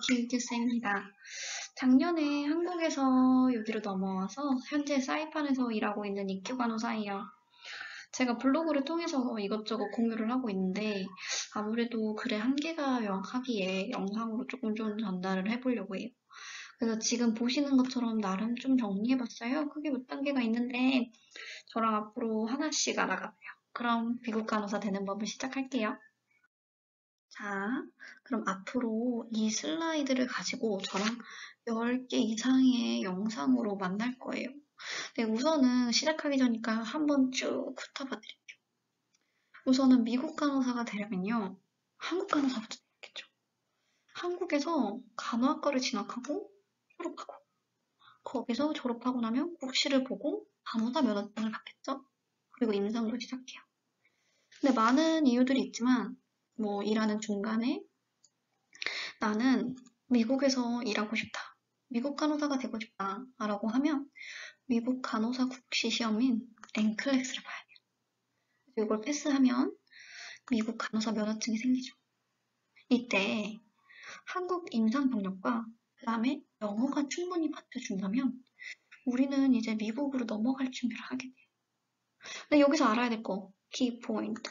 김규쌤입니다. 작년에 한국에서 여기로 넘어와서 현재 사이판에서 일하고 있는 이큐 간호사예요. 제가 블로그를 통해서 이것저것 공유를 하고 있는데 아무래도 글의 한계가 명확하기에 영상으로 조금 좀 전달을 해보려고 해요. 그래서 지금 보시는 것처럼 나름 좀 정리해봤어요. 크게 몇 단계가 있는데 저랑 앞으로 하나씩 알아가봐요. 그럼 미국 간호사 되는 법을 시작할게요. 자, 그럼 앞으로 이 슬라이드를 가지고 저랑 10개 이상의 영상으로 만날 거예요. 네, 우선은 시작하기 전이니까 한번 쭉 훑어봐 드릴게요. 우선은 미국 간호사가 되려면요. 한국 간호사부터 되겠죠. 한국에서 간호학과를 진학하고 졸업하고 거기서 졸업하고 나면 국시를 보고 간호사 면허증을 받겠죠. 그리고 임상도 시작해요. 근데 많은 이유들이 있지만 뭐 일하는 중간에 나는 미국에서 일하고 싶다. 미국 간호사가 되고 싶다. 라고 하면 미국 간호사 국시 시험인 NCLEX를 봐야 돼요. 이걸 패스하면 미국 간호사 면허증이 생기죠. 이때 한국 임상 경력과 그 다음에 영어가 충분히 받쳐준다면 우리는 이제 미국으로 넘어갈 준비를 하게 돼요. 근데 여기서 알아야 될 거, 키 포인트.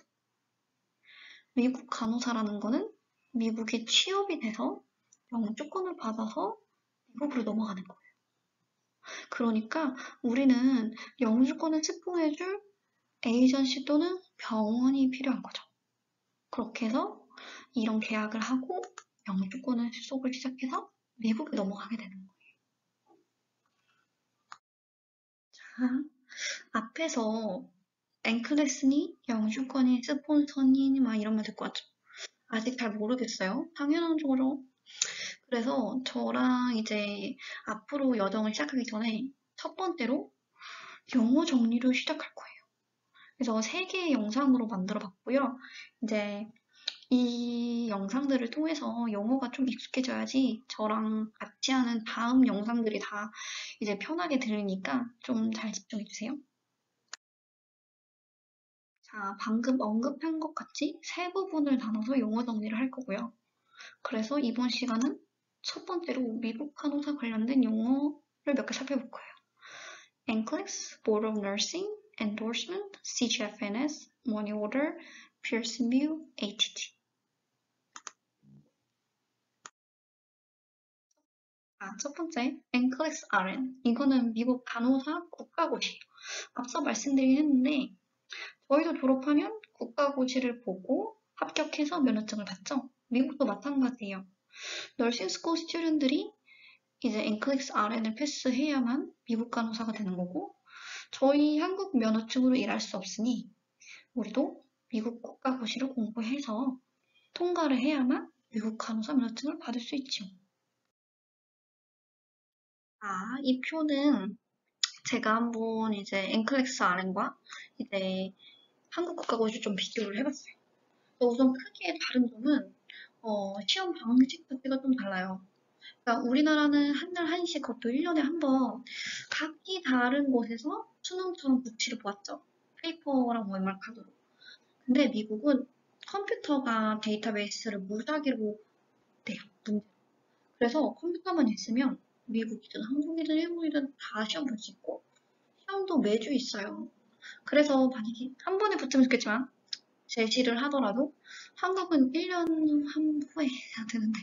미국 간호사라는 거는 미국에 취업이 돼서 영주권을 받아서 미국으로 넘어가는 거예요. 그러니까 우리는 영주권을 체포해줄 에이전시 또는 병원이 필요한 거죠. 그렇게 해서 이런 계약을 하고 영주권을 수속을 시작해서 미국에 넘어가게 되는 거예요. 자, 앞에서 앵클레스니, 영주권이, 스폰서니 막 이런 말 듣고 왔죠. 아직 잘 모르겠어요. 당연한 거죠. 그래서 저랑 이제 앞으로 여정을 시작하기 전에 첫 번째로 영어 정리를 시작할 거예요. 그래서 3개의 영상으로 만들어 봤고요. 이제 이 영상들을 통해서 영어가 좀 익숙해져야지 저랑 같이 하는 다음 영상들이 다 이제 편하게 들으니까 좀 잘 집중해주세요. 자, 방금 언급한 것 같이 세 부분을 나눠서 영어 정리를 할 거고요. 그래서 이번 시간은 첫 번째로 미국 간호사 관련된 영어를 몇 개 살펴볼 거예요. NCLEX, Board of Nursing, Endorsement, CGFNS, Money Order, Pearson VUE, ATT. 첫 번째, NCLEX RN. 이거는 미국 간호사 국가고시예요. 앞서 말씀드리긴 했는데 저희도 졸업하면 국가고시를 보고 합격해서 면허증을 받죠. 미국도 마찬가지예요. 너싱 스쿨 스튜던들이 이제 NCLEX RN을 패스해야만 미국 간호사가 되는 거고 저희 한국 면허증으로 일할 수 없으니 우리도 미국 국가고시를 공부해서 통과를 해야만 미국 간호사 면허증을 받을 수 있죠. 이 표는 제가 한번 이제 NCLEX RN과 이제 한국 국가고시 좀 비교를 해봤어요. 우선 크게 다른 점은 시험 방식 자체가 좀 달라요. 그러니까 우리나라는 한 달 한씩 그것도 1년에 한 번 각기 다른 곳에서 수능처럼 국시를 보았죠. 페이퍼랑 OMR 카드로. 근데 미국은 컴퓨터가 데이터베이스를 무작위로 내요. 문제. 그래서 컴퓨터만 있으면 미국이든 한국이든 일본이든 다 시험 볼 수 있고 시험도 매주 있어요. 그래서 만약에 한 번에 붙으면 좋겠지만 제시를 하더라도 한국은 1년 한 후에 해야 되는데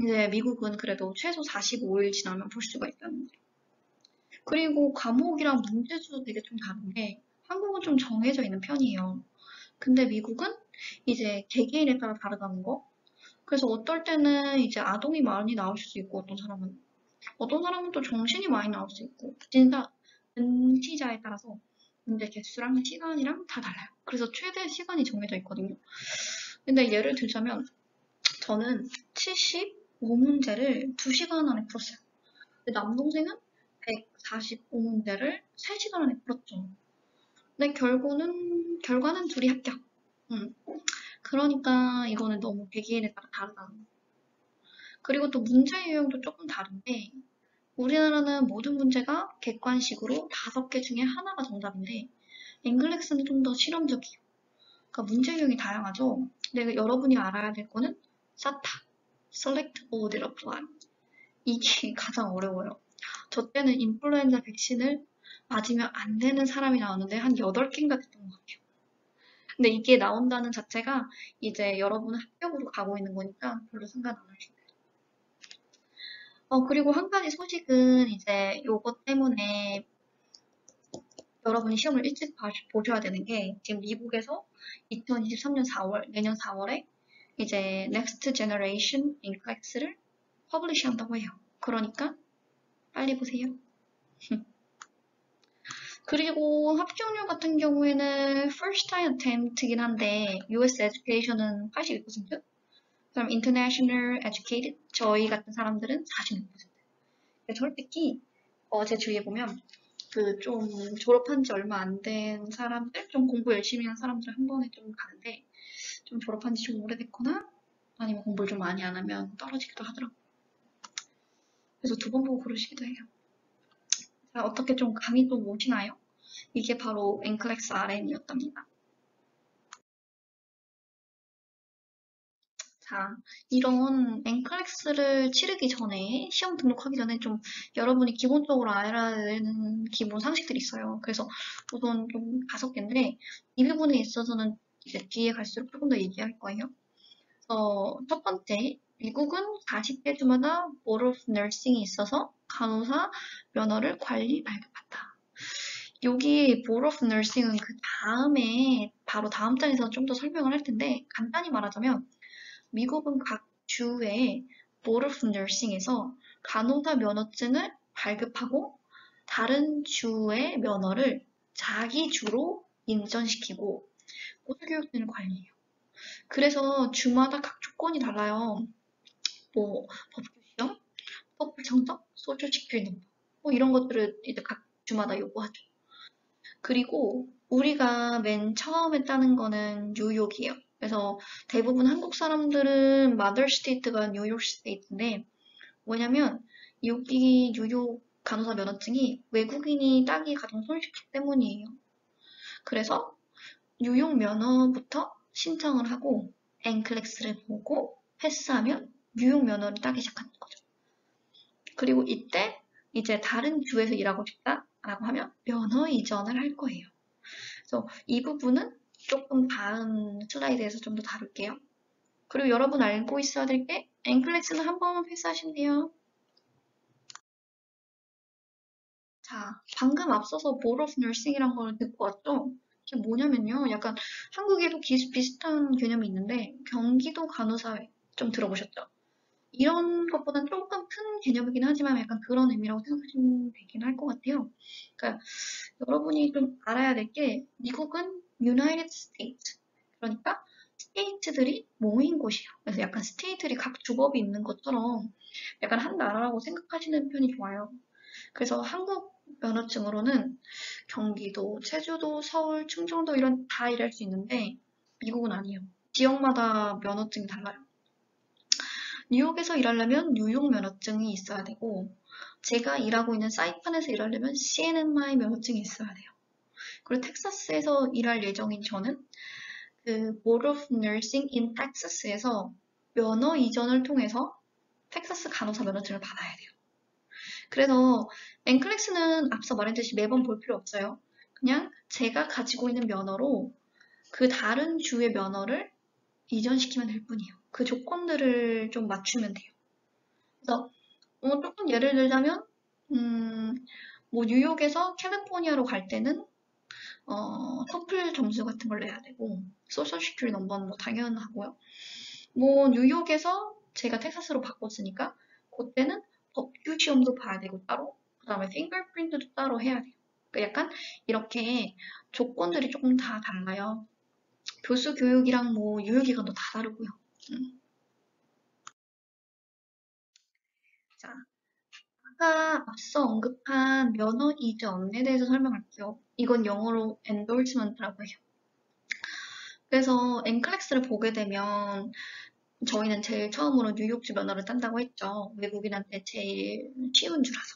이제 미국은 그래도 최소 45일 지나면 볼 수가 있다는 거죠. 그리고 과목이랑 문제수도 되게 좀 다른 게 한국은 좀 정해져 있는 편이에요. 근데 미국은 이제 개개인에 따라 다르다는 거. 그래서 어떨 때는 이제 아동이 많이 나올 수 있고 어떤 사람은 또 정신이 많이 나올 수 있고 진짜 응시자에 따라서 문제 개수랑 시간이랑 다 달라요. 그래서 최대 시간이 정해져 있거든요. 근데 예를 들자면 저는 75문제를 2시간 안에 풀었어요. 근데 남동생은 145문제를 3시간 안에 풀었죠. 근데 결과는 둘이 합격. 그러니까 이거는 너무 개개인에 따라 다르다. 그리고 또 문제 유형도 조금 다른데 우리나라는 모든 문제가 객관식으로 5개 중에 하나가 정답인데 잉글렉스는 좀 더 실험적이에요. 그러니까 문제 유형이 다양하죠. 근데 여러분이 알아야 될 거는 SATA, select all that apply. 이게 가장 어려워요. 저 때는 인플루엔자 백신을 맞으면 안 되는 사람이 나왔는데 한 8개인가 됐던 것 같아요. 근데 이게 나온다는 자체가 이제 여러분은 합격으로 가고 있는 거니까 별로 상관 안 하시고. 그리고 한 가지 소식은 이제 요것 때문에 여러분이 시험을 일찍 보셔야 되는 게 지금 미국에서 2023년 4월, 내년 4월에 이제 Next Generation NCLEX를 퍼블리시 한다고 해요. 그러니까 빨리 보세요. 그리고 합격률 같은 경우에는 first time attempt이긴 한데 US education은 82%, 그럼 international educated 저희 같은 사람들은 46%. 솔직히 제 주위에 보면 그 좀 졸업한 지 얼마 안 된 사람들, 좀 공부 열심히 한 사람들 한 번에 좀 가는데 좀 졸업한 지 좀 오래됐거나 아니면 공부를 좀 많이 안 하면 떨어지기도 하더라고요. 그래서 2번 보고 고르시기도 해요. 자, 어떻게 좀 감이 또 오시나요? 이게 바로 NCLEX RM이었답니다. 자, 이런 NCLEX를 치르기 전에, 시험 등록하기 전에 좀 여러분이 기본적으로 알아야 되는 기본 상식들이 있어요. 그래서 우선 좀 5개인데, 이 부분에 있어서는 이제 뒤에 갈수록 조금 더 얘기할 거예요. 첫 번째, 미국은 40개 주마다 Board of Nursing이 있어서 간호사 면허를 관리 발급한다. 여기 Board of Nursing은 그 다음에 바로 다음 장에서 좀 더 설명을 할 텐데 간단히 말하자면 미국은 각 주의 Board of Nursing에서 간호사 면허증을 발급하고 다른 주의 면허를 자기 주로 인전시키고 고수교육진을 관리해요. 그래서 주마다 각 조건이 달라요. 뭐 법규 시험, 서플 청정, 소셜 시큐리티 넘버 뭐 이런 것들을 이제 각 주마다 요구하죠. 그리고 우리가 맨 처음에 따는 거는 뉴욕이에요. 그래서 대부분 한국 사람들은 마더 스테이트가 뉴욕 스테이트인데 뭐냐면 여기 뉴욕 간호사 면허증이 외국인이 따기 가장 손쉽기 때문이에요. 그래서 뉴욕 면허부터 신청을 하고 NCLEX를 보고 패스하면 뉴욕 면허를 따기 시작하는 거죠. 그리고 이때 이제 다른 주에서 일하고 싶다라고 하면 면허 이전을 할 거예요. 그래서 이 부분은 조금 다음 슬라이드에서 좀 더 다룰게요. 그리고 여러분 알고 있어야 될 게 NCLEX는 한 번 패스하시면 돼요. 자, 방금 앞서서 Board of Nursing이란 걸 듣고 왔죠? 이게 뭐냐면요. 약간 한국에도 비슷한 개념이 있는데 경기도 간호사회 좀 들어보셨죠? 이런 것보다는 조금 큰 개념이긴 하지만 약간 그런 의미라고 생각하시면 되긴 할 것 같아요. 그러니까 여러분이 좀 알아야 될 게 미국은 United States 그러니까 스테이트들이 모인 곳이에요. 그래서 약간 스테이트들이 각 주법이 있는 것처럼 약간 한 나라라고 생각하시는 편이 좋아요. 그래서 한국 면허증으로는 경기도, 제주도, 서울, 충청도 이런 다 일할 수 있는데 미국은 아니에요. 지역마다 면허증이 달라요. 뉴욕에서 일하려면 뉴욕 면허증이 있어야 되고 제가 일하고 있는 사이판에서 일하려면 CNMI 면허증이 있어야 돼요. 그리고 텍사스에서 일할 예정인 저는 그 Board of Nursing in Texas에서 면허 이전을 통해서 텍사스 간호사 면허증을 받아야 돼요. 그래서 NCLEX는 앞서 말했듯이 매번 볼 필요 없어요. 그냥 제가 가지고 있는 면허로 그 다른 주의 면허를 이전시키면 될 뿐이에요. 그 조건들을 좀 맞추면 돼요. 그래서 조금 예를 들자면 뭐 뉴욕에서 캘리포니아로 갈 때는 터플 점수 같은 걸 내야 되고 소셜 시큐리티 넘버는 뭐 당연하고요. 뭐 뉴욕에서 제가 텍사스로 바꿨으니까 그때는 법규 시험도 봐야 되고 따로 그다음에 핑거프린트도 따로 해야 돼요. 그러니까 약간 이렇게 조건들이 조금 다 달라요. 교수 교육이랑 뭐 유효기간도 다 다르고요. 자, 아까 앞서 언급한 면허 이전에 대해서 설명할게요. 이건 영어로 endorsement라고 해요. 그래서 NCLEX를 보게 되면 저희는 제일 처음으로 뉴욕주 면허를 딴다고 했죠. 외국인한테 제일 쉬운 주라서.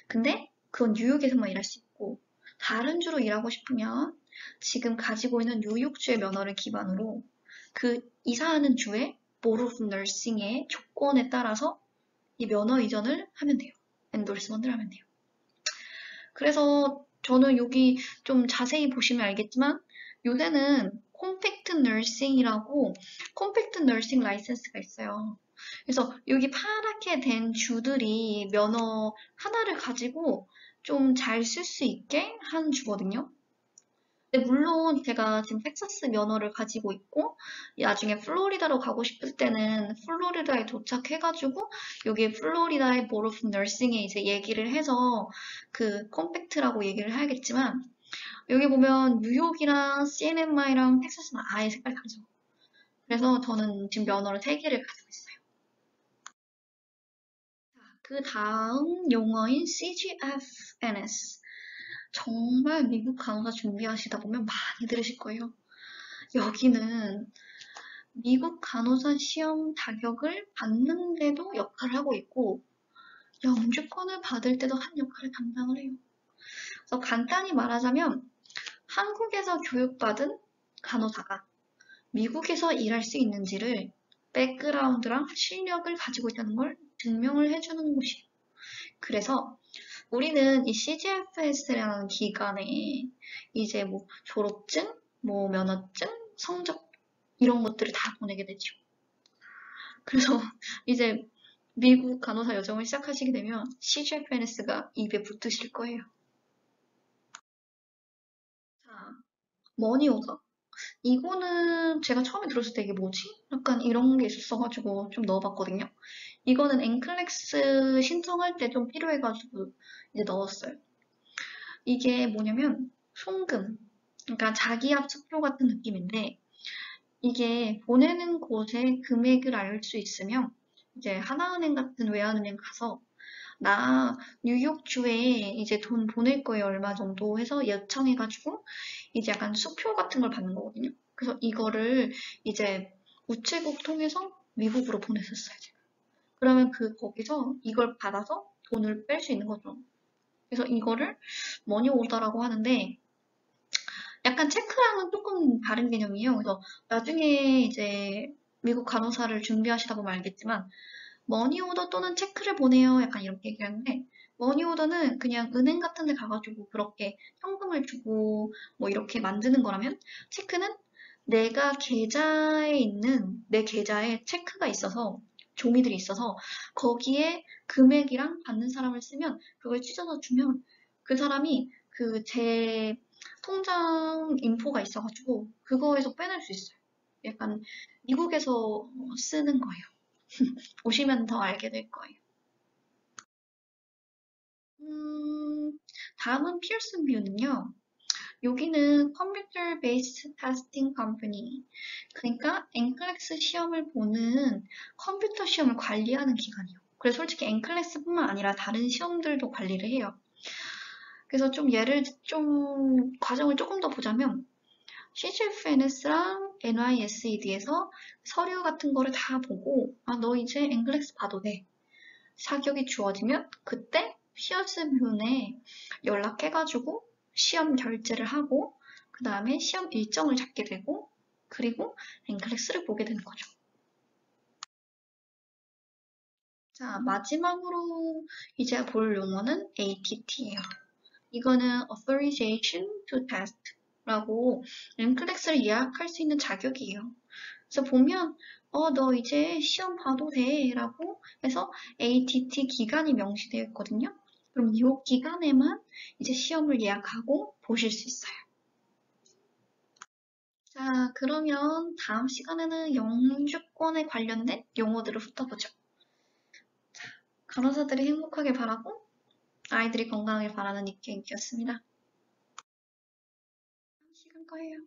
근데 그건 뉴욕에서만 일할 수 있고 다른 주로 일하고 싶으면 지금 가지고 있는 뉴욕주의 면허를 기반으로 그 이사하는 주에 Board of Nursing의 조건에 따라서 이 면허 이전을 하면 돼요. 엔도르스먼트를 하면 돼요. 그래서 저는 여기 좀 자세히 보시면 알겠지만 요새는 컴팩트 너싱이라고 컴팩트 너싱 라이센스가 있어요. 그래서 여기 파랗게 된 주들이 면허 하나를 가지고 좀 잘 쓸 수 있게 한 주거든요. 근데 물론 제가 지금 텍사스 면허를 가지고 있고 나중에 플로리다로 가고 싶을 때는 플로리다에 도착해가지고 여기 플로리다의 보드 오브 너싱에 이제 얘기를 해서 그 컴팩트라고 얘기를 해야겠지만 여기 보면 뉴욕이랑 CNMI랑 텍사스는 아예 색깔이 다르죠. 그래서 저는 지금 면허를 3개를 가지고 있어요. 그 다음 용어인 CGFNS. 정말 미국 간호사 준비하시다 보면 많이 들으실 거예요. 여기는 미국 간호사 시험 자격을 받는데도 역할을 하고 있고 영주권을 받을 때도 한 역할을 담당을 해요. 그래서 간단히 말하자면 한국에서 교육받은 간호사가 미국에서 일할 수 있는지를 백그라운드랑 실력을 가지고 있다는 걸 증명을 해주는 곳이에요. 그래서 우리는 이 CGFS라는 기간에 이제 뭐 졸업증, 뭐 면허증, 성적 이런 것들을 다 보내게 되죠. 그래서 이제 미국 간호사 여정을 시작하시게 되면 CGFNS가 입에 붙으실 거예요. 자, 머니오더. 이거는 제가 처음에 들었을 때 이게 뭐지? 약간 이런 게 있었어가지고 좀 넣어봤거든요. 이거는 엔클렉스 신청할 때 좀 필요해가지고 이제 넣었어요. 이게 뭐냐면 송금, 그러니까 자기압 수표 같은 느낌인데 이게 보내는 곳의 금액을 알 수 있으면 이제 하나은행 같은 외환은행 가서 나 뉴욕주에 이제 돈 보낼 거예요 얼마 정도 해서 요청해가지고 이제 약간 수표 같은 걸 받는 거거든요. 그래서 이거를 이제 우체국 통해서 미국으로 보냈었어요. 제가. 그러면 거기서 이걸 받아서 돈을 뺄 수 있는 거죠. 그래서 이거를 머니 오더라고 하는데 약간 체크랑은 조금 다른 개념이에요. 그래서 나중에 이제 미국 간호사를 준비하시다 보면 알겠지만 머니 오더 또는 체크를 보내요. 약간 이렇게 얘기하는데 머니 오더는 그냥 은행 같은 데 가가지고 그렇게 현금을 주고 뭐 이렇게 만드는 거라면 체크는 내가 계좌에 있는 내 계좌에 체크가 있어서 종이들이 있어서 거기에 금액이랑 받는 사람을 쓰면 그걸 찢어서 주면 그 사람이 그 제 통장 인포가 있어가지고 그거에서 빼낼 수 있어요. 약간 미국에서 쓰는 거예요. 오시면 더 알게 될 거예요. 다음은 피어슨 뷰는요. 여기는 컴퓨터 베이스드 테스팅 컴퍼니. 그러니까 엔클렉스 시험을 보는 컴퓨터 시험을 관리하는 기관이요. 그래서 솔직히 엔클렉스뿐만 아니라 다른 시험들도 관리를 해요. 그래서 좀 과정을 조금 더 보자면 CGFNS랑 NISED에서 서류 같은 거를 다 보고 아, 너 이제 앵글렉스 봐도 돼. 자격이 주어지면 그때 피어스뷰에 연락해가지고 시험 결제를 하고 그 다음에 시험 일정을 잡게 되고 그리고 앵글렉스를 보게 되는 거죠. 자, 마지막으로 이제 볼 용어는 ATT예요. 이거는 Authorization to Test 라고 앵클렉스를 예약할 수 있는 자격이에요. 그래서 보면 너 이제 시험 봐도 돼 라고 해서 ATT 기간이 명시되어 있거든요. 그럼 이 기간에만 이제 시험을 예약하고 보실 수 있어요. 자, 그러면 다음 시간에는 영주권에 관련된 용어들을 훑어보죠. 자, 간호사들이 행복하게 바라고 아이들이 건강하길 바라는 니케인키였습니다. 다음 시간 거예요.